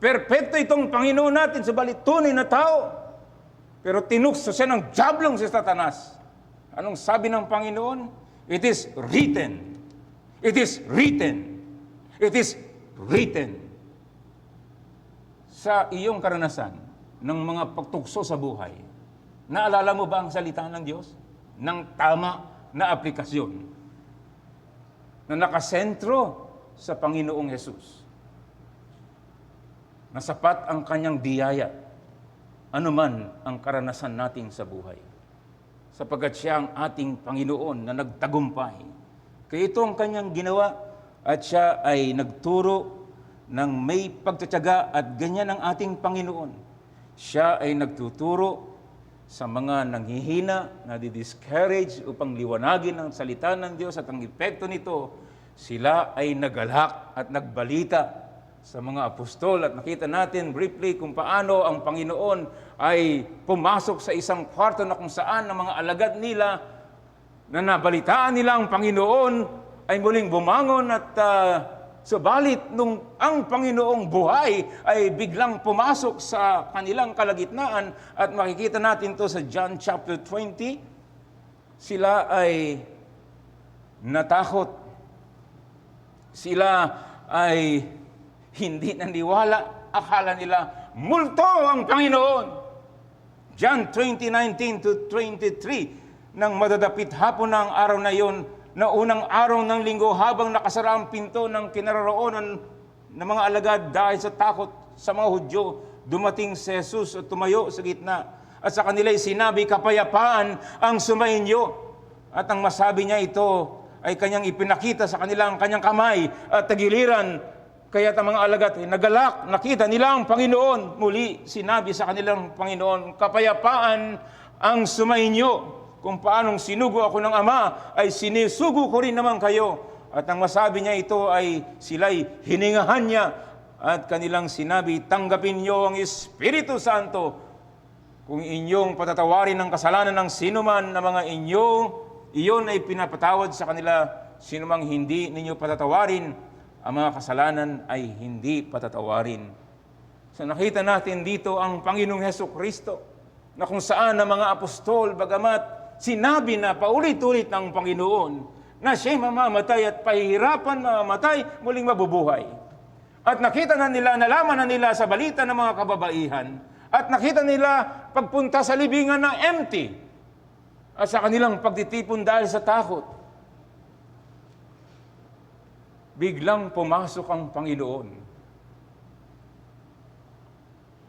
Perpekto itong Panginoon natin, subalit tunay na tao. Pero tinukso siya ng diablong si Satanas. Anong sabi ng Panginoon? It is written. It is written. It is written. Sa iyong karanasan ng mga pagtukso sa buhay, naalala mo ba ang salita ng Diyos? Ng tama na aplikasyon na nakasentro sa Panginoong Hesus. Na sapat ang kanyang biyaya, anuman ang karanasan natin sa buhay. Sapagkat siya ang ating Panginoon na nagtagumpay. Kaya ito ang kanyang ginawa at siya ay nagturo ng may pagtatyaga at ganyan ang ating Panginoon. Siya ay nagtuturo sa mga nanghihina, na di-discourage upang liwanagin ang salita ng Diyos at ang epekto nito, sila ay nagalak at nagbalita sa mga apostol at nakita natin briefly kung paano ang Panginoon ay pumasok sa isang kwarto na kung saan ang mga alagad nila na nabalitaan nila ang Panginoon ay muling bumangon at subalit nung ang Panginoong buhay ay biglang pumasok sa kanilang kalagitnaan at makikita natin to sa John chapter 20, sila ay natakot. Sila ay hindi naniwala. Akala nila multo ang Panginoon. John 20:19 to 23, nang madadapit hapon na ang araw na iyon, na unang araw ng linggo habang nakasara ang pinto ng kinaroroonan ng mga alagad dahil sa takot sa mga Hudyo, dumating si Jesus at tumayo sa gitna. At sa kanila'y sinabi, kapayapaan ang sumainyo. At ang masabi niya ito ay kanyang ipinakita sa kanila ang kanyang kamay at tagiliran. Kaya't ang mga alagad ay nagalak, nakita nila ang Panginoon. Muli sinabi sa kanilang Panginoon, kapayapaan ang sumainyo. Kung paanong sinugo ako ng Ama, ay sinisugo ko rin naman kayo. At ang masabi niya ito ay sila'y hiningahan niya at kanilang sinabi, tanggapin niyo ang Espiritu Santo. Kung inyong patatawarin ang kasalanan ng sinuman na mga iyon ay pinapatawad sa kanila. Sinumang hindi ninyo patatawarin, ang mga kasalanan ay hindi patatawarin. So nakita natin dito ang Panginoong Hesukristo, na kung saan ang mga apostol, bagamat sinabi na paulit-ulit ng Panginoon na siya'y mamamatay at pahihirapan mamamatay, muling mabubuhay. At nakita na nila, nalaman na nila sa balita ng mga kababaihan, at nakita nila pagpunta sa libingan na empty, at sa kanilang pagtitipon dahil sa takot, biglang pumasok ang Panginoon.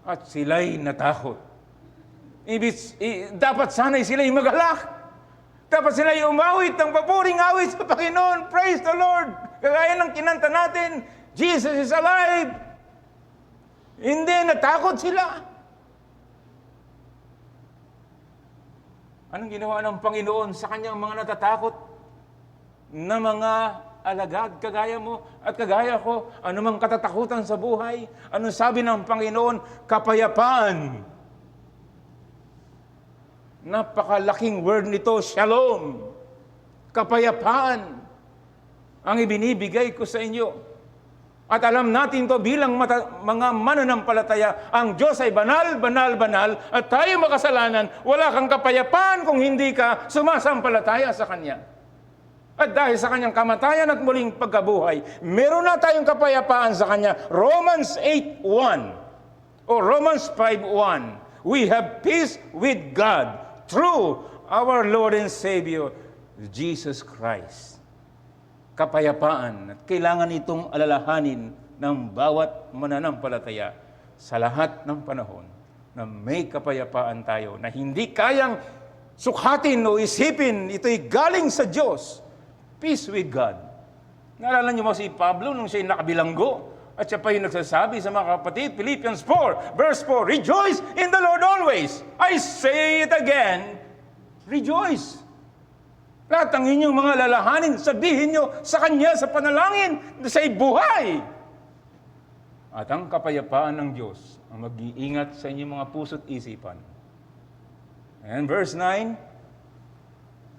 At sila'y natakot. Dapat sana'y sila'y magalak. Dapat sila'y umawit ng papuring awit sa Panginoon. Praise the Lord! Kagaya ng kinanta natin, Jesus is alive. Hindi, natakot sila. Anong ginawa ng Panginoon sa kanyang mga natatakot na mga alagad, kagaya mo at kagaya ko? Anumang katatakutan sa buhay, anong sabi ng Panginoon? Kapayapaan. Napakalaking word nito, shalom. Kapayapaan ang ibinibigay ko sa inyo. At alam natin to bilang mga mananampalataya, ang Diyos ay banal, banal, banal, at tayo makasalanan, wala kang kapayapaan kung hindi ka sumasampalataya sa Kanya. At dahil sa kanyang kamatayan at muling pagkabuhay, meron na tayong kapayapaan sa kanya. Romans 8:1 o Romans 5:1. We have peace with God through our Lord and Savior, Jesus Christ. Kapayapaan. At kailangan itong alalahanin ng bawat mananampalataya sa lahat ng panahon na may kapayapaan tayo na hindi kayang sukhatin o isipin, ito'y galing sa Diyos. Peace with God. Naalala niyo mo si Pablo nung siya'y nakabilanggo at siya pa yung nagsasabi sa mga kapatid, Philippians 4, verse 4, rejoice in the Lord always. I say it again, rejoice. Lahat ng inyong mga lalahanin, sabihin nyo sa Kanya sa panalangin na siya'y buhay. At ang kapayapaan ng Diyos ang mag-iingat sa inyong mga puso't isipan. And verse 9,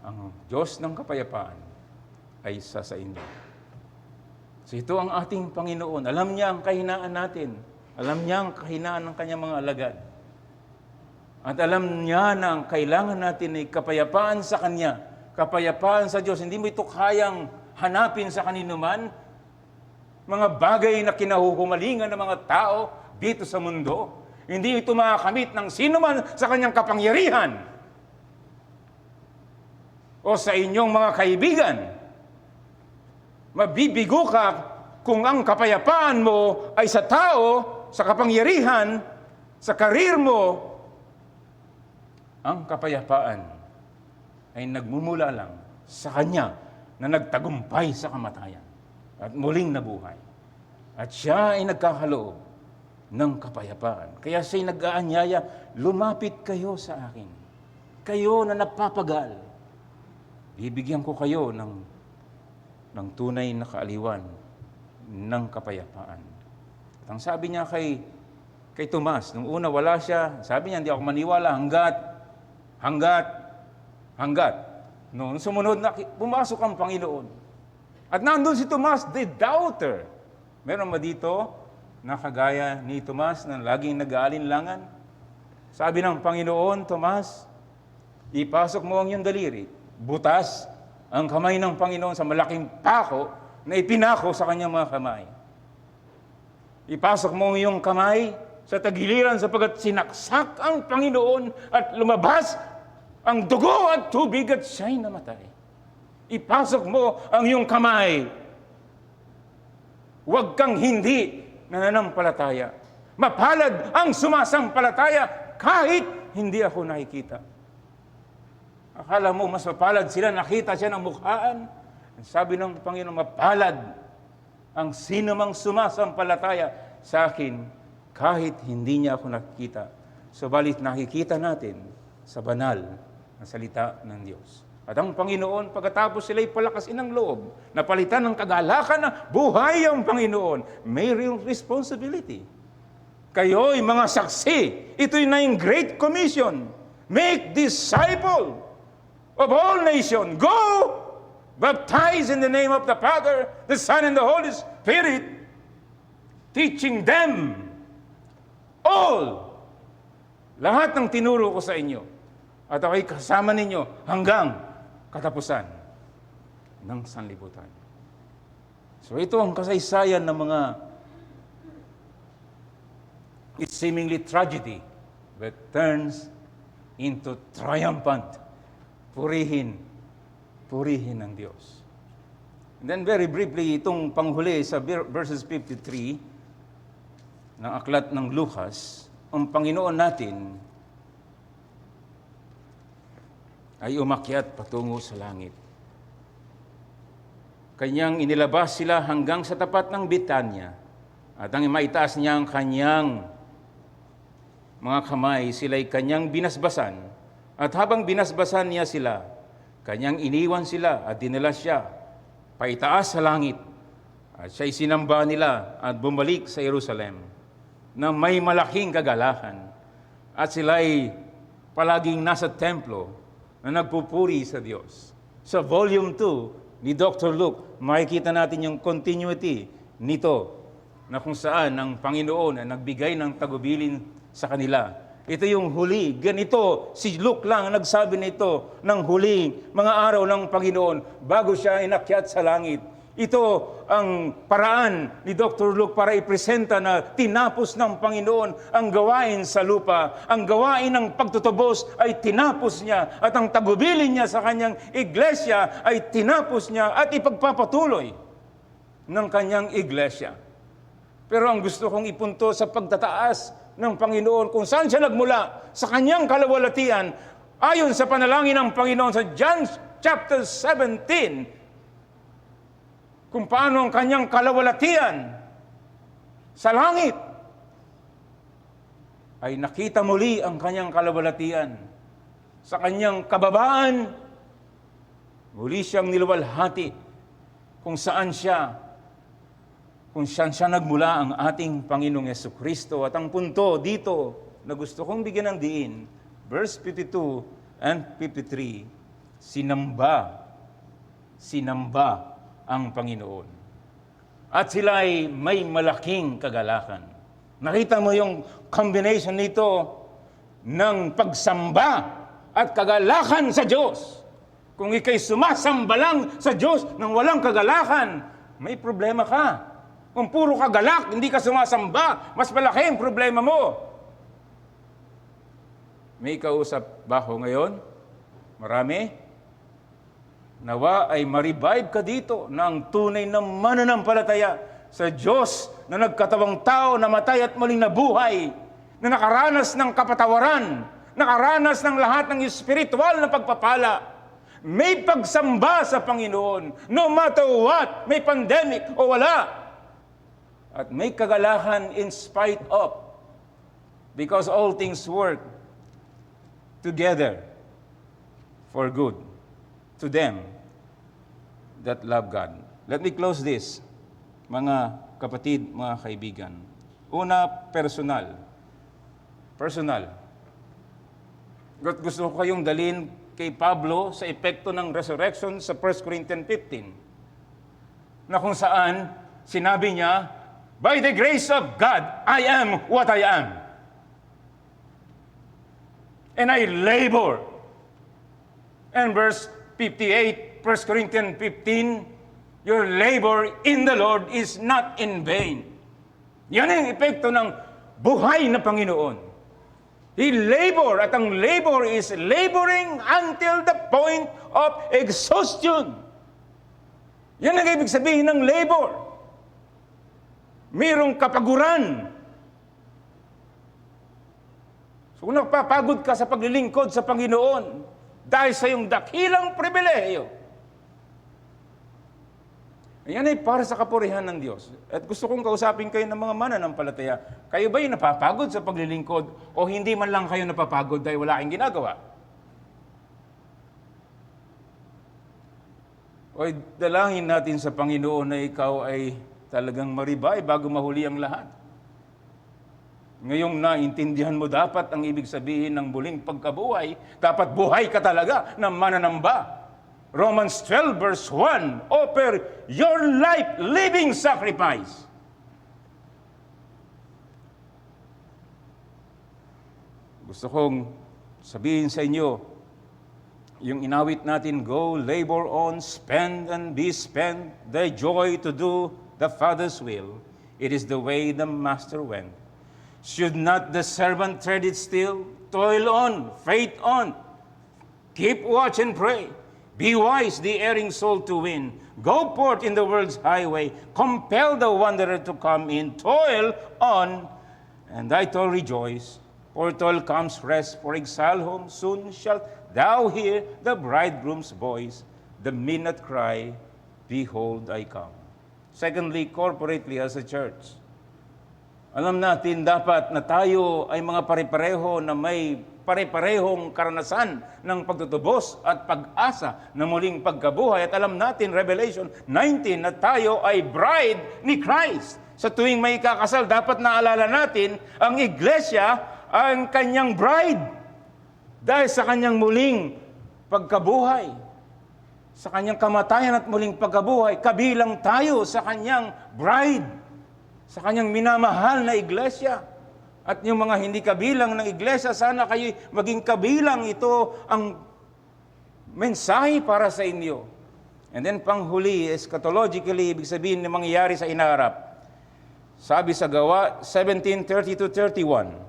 ang Diyos ng kapayapaan ay isa sa inyo. So ito ang ating Panginoon. Alam niya ang kahinaan natin. Alam niya ang kahinaan ng kanyang mga alagad. At alam niya na ang kailangan natin ay kapayapaan sa Kanya. Kapayapaan sa Diyos. Hindi mo ito kayang hanapin sa kanino man. Mga bagay na kinahuhumalingan ng mga tao dito sa mundo. Hindi ito makakamit ng sino man sa kanyang kapangyarihan. O sa inyong mga kaibigan. Mabibigo ka kung ang kapayapaan mo ay sa tao, sa kapangyarihan, sa karir mo. Ang kapayapaan ay nagmumula lang sa Kanya na nagtagumpay sa kamatayan at muling nabuhay. At siya ay nagkakaloob ng kapayapaan. Kaya siya'y nag-aanyaya, lumapit kayo sa akin. Kayo na napapagal. Bibigyan ko kayo ng tunay na kaaliwan ng kapayapaan. At ang sabi niya kay Tomas, nung una wala siya, sabi niya, hindi ako maniwala hanggat. Noong sumunod na, pumasok ang Panginoon. At nandun si Tomas, the doubter. Meron ba dito na kagaya ni Tomas na laging nag-aalinlangan? Sabi ng Panginoon, Tomas, ipasok mo ang iyong daliri. Butas ang kamay ng Panginoon sa malaking pako na ipinako sa kanyang mga kamay. Ipasok mo ang iyong kamay sa tagiliran sapagkat sinaksak ang Panginoon at lumabas ang dugo at tubig at siya'y namatay. Ipasok mo ang iyong kamay. Huwag kang hindi nananampalataya. Mapalad ang sumasampalataya kahit hindi ako nakikita. Akala mo mas mapalad sila, nakita siya ng mukhaan. Sabi ng Panginoon, mapalad ang sinumang sumasampalataya sa akin kahit hindi niya ako nakikita. Subalit nakikita natin sa banal na salita ng Diyos. At ang Panginoon, pagkatapos sila'y palakasin ng loob, napalitan ng kagalakan na buhay ang Panginoon, may real responsibility. Kayo'y mga saksi. Ito'y na yung Great Commission. Make disciple of all nations. Go! Baptize in the name of the Father, the Son, and the Holy Spirit, teaching them all. Lahat ng tinuro ko sa inyo. At ako'y kasama ninyo hanggang katapusan ng sanlibutan. So ito ang kasaysayan ng mga it's seemingly tragedy but turns into triumphant. Purihin ng Diyos. And then very briefly, itong panghuli sa verses 53 ng aklat ng Lucas, ang Panginoon natin ay umakyat patungo sa langit. Kanyang inilabas sila hanggang sa tapat ng Betanya. At ang maitaas niya ang kanyang mga kamay, sila'y kanyang binasbasan. At habang binasbasan niya sila, kanyang iniwan sila at dinala siya paitaas sa langit. At siya'y sinamba nila at bumalik sa Jerusalem na may malaking kagalakan. At sila'y palaging nasa templo na nagpupuri sa Diyos. Sa volume 2 ni Dr. Luke, makikita natin yung continuity nito na kung saan ang Panginoon ay nagbigay ng tagubilin sa kanila Ito yung huli. Ganito, si Luke lang nagsabi nito ng huling mga araw ng Panginoon bago siya inakyat sa langit. Ito ang paraan ni Dr. Luke para ipresenta na tinapos ng Panginoon ang gawain sa lupa. Ang gawain ng pagtutubos ay tinapos niya at ang tagubilin niya sa kanyang iglesia ay tinapos niya at ipagpapatuloy ng kanyang iglesia. Pero ang gusto kong ipunto sa pagtataas ng Panginoon, kung saan siya nagmula sa kanyang kalawalatian, ayon sa panalangin ng Panginoon sa John chapter 17, kung paano ang kanyang kalawalatian sa langit ay nakita muli ang kanyang kalawalatian. Sa kanyang kababaan, muli siyang niluwalhati kung saan siya nagmula ang ating Panginoong Jesucristo. At ang punto dito na gusto kong bigyan ng diin, verse 52 and 53, sinamba ang Panginoon. At sila ay may malaking kagalakan. Nakita mo yung combination nito ng pagsamba at kagalakan sa Diyos. Kung ikay sumasamba lang sa Diyos nang walang kagalakan, may problema ka. Kung puro ka galak, hindi ka sumasamba, mas malaki ang problema mo. May kausap ba ako ngayon? Marami? Nawa ay ma-revive ka dito ng tunay na mananampalataya sa Diyos na nagkatawang tao, namatay at muling nabuhay, na nakaranas ng kapatawaran, nakaranas ng lahat ng espiritual na pagpapala. May pagsamba sa Panginoon, no matter what, may pandemic o wala. At may kagalakan in spite of, because all things work together for good to them that love God. Let me close this, mga kapatid, mga kaibigan. Una, personal. Gusto ko kayong dalhin kay Pablo sa epekto ng resurrection sa 1 Corinthians 15, na kung saan sinabi niya, by the grace of God, I am what I am. And I labor. And verse 58, 1 Corinthians 15, your labor in the Lord is not in vain. Yan ang epekto ng buhay na Panginoon. He labor, at ang labor is laboring until the point of exhaustion. Yan ang ibig sabihin ng labor. Mayroong kapaguran. So kung nagpapagod ka sa paglilingkod sa Panginoon, dahil sa iyong dakilang pribilehiyo, yan ay para sa kapurihan ng Diyos. At gusto kong kausapin kayo ng mga mananampalataya. Kayo ba'y napapagod sa paglilingkod o hindi man lang kayo napapagod dahil wala kayong ginagawa? O dalangin natin sa Panginoon na ikaw ay talagang maribay bago mahuli ang lahat. Ngayong naintindihan mo dapat ang ibig sabihin ng muling pagkabuhay, dapat buhay ka talaga ng mananamba. Romans 12 verse 1, offer your life living sacrifice. Gusto kong sabihin sa inyo, yung inawit natin, go, labor on, spend and be spent, the joy to do the Father's will. It is the way the Master went. Should not the servant tread it still? Toil on, faith on. Keep watch and pray. Be wise, the erring soul to win. Go forth in the world's highway. Compel the wanderer to come in. Toil on, and thy toil rejoice. For toil comes rest, for exile home soon shalt thou hear the bridegroom's voice. The midnight cry, behold, I come. Secondly, corporately as a church. Alam natin dapat na tayo ay mga pare-pareho na may pare-parehong karanasan ng pagtutubos at pag-asa na muling pagkabuhay. At alam natin, Revelation 19, na tayo ay bride ni Christ. Sa tuwing may kakasal, dapat naalala natin, ang iglesia ang kanyang bride. Dahil sa kanyang muling pagkabuhay, sa kanyang kamatayan at muling pagkabuhay, kabilang tayo sa kanyang bride, sa kanyang minamahal na iglesia. At yung mga hindi kabilang ng iglesia, sana kayo maging kabilang. Ito ang mensahe para sa inyo. And then panghuli, eschatologically, ibig sabihin na mangyayari sa inaharap. Sabi sa Gawa 17:30-31,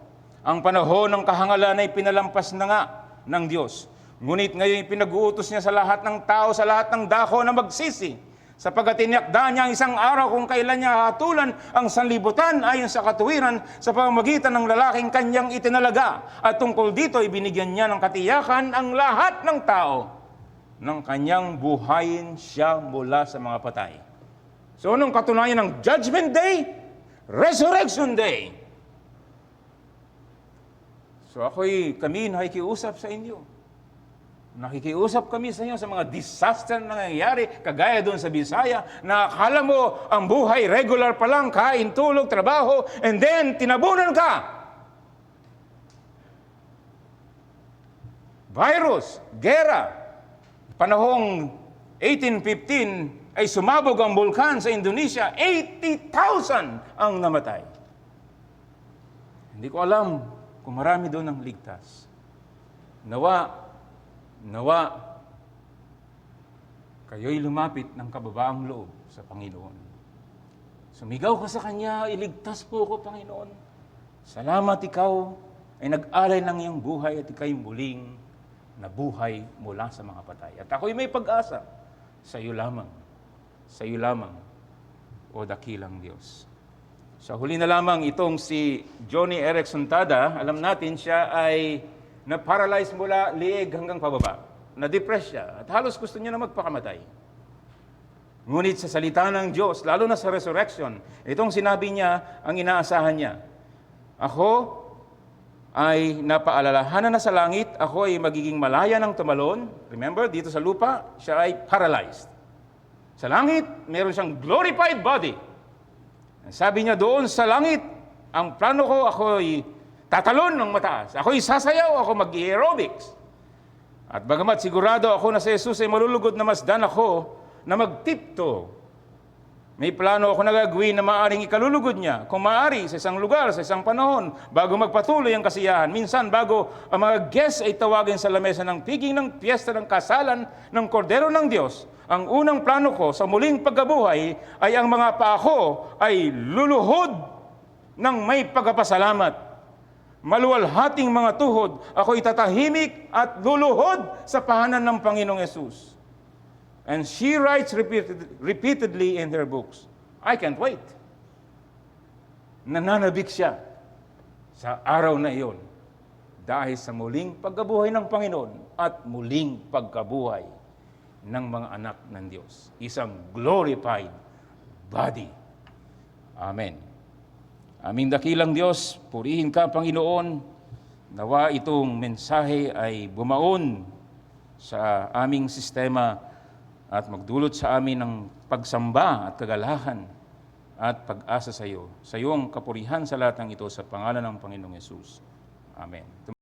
ang panahon ng kahangalan ay pinalampas na nga ng Diyos. Ngunit ngayon pinag-uutos niya sa lahat ng tao, sa lahat ng dako na magsisi. Sapagat tinakda niya ang isang araw kung kailan niya hatulan ang sanlibutan ayon sa katuwiran sa pamamagitan ng lalaking kanyang itinalaga. At tungkol dito, ibinigyan niya ng katiyakan ang lahat ng tao ng kanyang buhayin siya mula sa mga patay. So, anong katunayan ng Judgment Day? Resurrection Day. So, kami nakikiusap sa inyo. Nakikiusap kami sa inyo sa mga disaster na nangyayari, kagaya doon sa Bisaya, na akala mo ang buhay regular pa lang, kain, tulog, trabaho, and then tinabunan ka. Virus, gera. Panahong 1815 ay sumabog ang bulkan sa Indonesia, 80,000 ang namatay. Hindi ko alam kung marami doon ang ligtas. Nawa, kayo'y lumapit ng kababaang loob sa Panginoon. Sumigaw ka sa Kanya, iligtas po ko, Panginoon. Salamat ikaw ay nag-alay ng iyong buhay at ikaw'y muling nabuhay mula sa mga patay. At ako'y may pag-asa sa iyo lamang, o dakilang Diyos. Sa huli na lamang, itong si Johnny Erickson Tada, alam natin siya ay na-paralyze mula liig hanggang pababa. Na-depress siya at halos gusto niya na magpakamatay. Ngunit sa salita ng Diyos, lalo na sa resurrection, itong sinabi niya ang inaasahan niya. Ako ay napaalalahanan na sa langit, ako ay magiging malaya ng tumalon. Remember, dito sa lupa, siya ay paralyzed. Sa langit, meron siyang glorified body. Sabi niya doon sa langit, ang plano ko, ako ay tatalon ng mataas. Ako'y sasayaw, ako mag-aerobics. At bagamat sigurado ako na si Jesus ay malulugod na masdan ako na magtipto. May plano ako na gagawin na maaaring ikalulugod niya. Kung maaari, sa isang lugar, sa isang panahon, bago magpatuloy ang kasiyahan. Minsan, bago ang mga guests ay tawagin sa lamesa ng piging ng piyesta ng kasalan ng Kordero ng Diyos. Ang unang plano ko sa muling pagkabuhay ay ang mga paa ko ay luluhod ng may pagpapasalamat. Maluwalhating mga tuhod, ako itatahimik at luluhod sa pahanan ng Panginoong Yesus. And she writes repeatedly in her books, I can't wait. Nananabik siya sa araw na iyon dahil sa muling pagkabuhay ng Panginoon at muling pagkabuhay ng mga anak ng Diyos. Isang glorified body. Amen. Aming dakilang Diyos, purihin ka, Panginoon. Nawa itong mensahe ay bumaon sa aming sistema at magdulot sa amin ng pagsamba at kagalahan at pag-asa sa iyo. Sa iyong kapurihan sa lahat ng ito sa pangalan ng Panginoong Yesus. Amen.